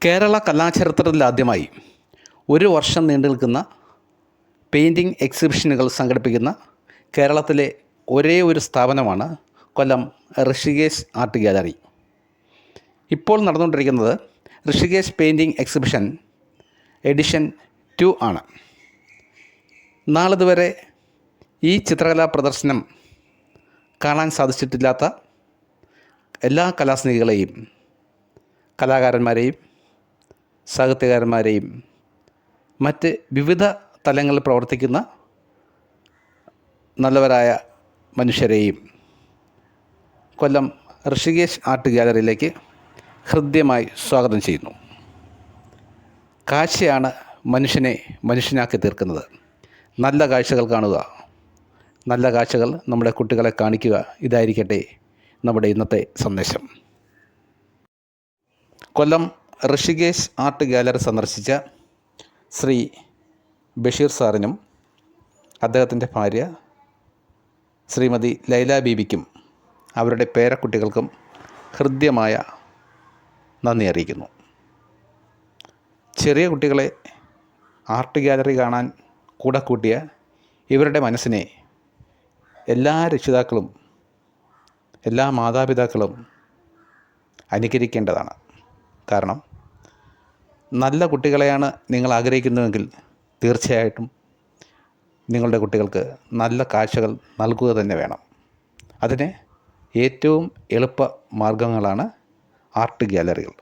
കേരള കലാചരിത്രത്തിലാദ്യമായി ഒരു വർഷം നീണ്ടു നിൽക്കുന്ന പെയിൻറ്റിംഗ് എക്സിബിഷനുകൾ സംഘടിപ്പിക്കുന്ന കേരളത്തിലെ ഒരേ ഒരു സ്ഥാപനമാണ് കൊല്ലം ഋഷികേശ് ആർട്ട് ഗ്യാലറി. ഇപ്പോൾ നടന്നുകൊണ്ടിരിക്കുന്നത് ഋഷികേശ് പെയിൻറ്റിംഗ് എക്സിബിഷൻ എഡിഷൻ 2 ആണ്. നാളിതുവരെ ഈ ചിത്രകലാ പ്രദർശനം കാണാൻ സാധിച്ചിട്ടില്ലാത്ത എല്ലാ കലാസ്നേഹികളെയും, കലാകാരന്മാരെയും സാഹിത്യകാരന്മാരെയും മറ്റ് വിവിധ തലങ്ങളിൽ പ്രവർത്തിക്കുന്ന നല്ലവരായ മനുഷ്യരെയും കൊല്ലം ഋഷികേശ് ആർട്ട് ഗ്യാലറിയിലേക്ക് ഹൃദ്യമായി സ്വാഗതം ചെയ്യുന്നു. കാഴ്ചയാണ് മനുഷ്യനെ മനുഷ്യനാക്കി തീർക്കുന്നത്. നല്ല കാഴ്ചകൾ കാണുക, നല്ല കാഴ്ചകൾ നമ്മുടെ കുട്ടികളെ കാണിക്കുക, ഇതായിരിക്കട്ടെ നമ്മുടെ ഇന്നത്തെ സന്ദേശം. കൊല്ലം ഋഷികേശ് ആർട്ട് ഗ്യാലറി സന്ദർശിച്ച ശ്രീ ബഷീർ സാറിനും അദ്ദേഹത്തിൻ്റെ ഭാര്യ ശ്രീമതി ലൈല ബീബിക്കും അവരുടെ പേരക്കുട്ടികൾക്കും ഹൃദ്യമായ നന്ദി അറിയിക്കുന്നു. ചെറിയ കുട്ടികളെ ആർട്ട് ഗ്യാലറി കാണാൻ കൂടെ കൂട്ടിയ ഇവരുടെ മനസ്സിനെ എല്ലാ രക്ഷിതാക്കളും, എല്ലാ മാതാപിതാക്കളും അനുകരിക്കേണ്ടതാണ്. കാരണം നല്ല കുട്ടികളെയാണ് നിങ്ങൾ ആഗ്രഹിക്കുന്നതെങ്കിൽ തീർച്ചയായിട്ടും നിങ്ങളുടെ കുട്ടികൾക്ക് നല്ല കാഴ്ചകൾ നൽകുക തന്നെ വേണം. അതിന് ഏറ്റവും എളുപ്പ മാർഗങ്ങളാണ് ആർട്ട് ഗ്യാലറികൾ.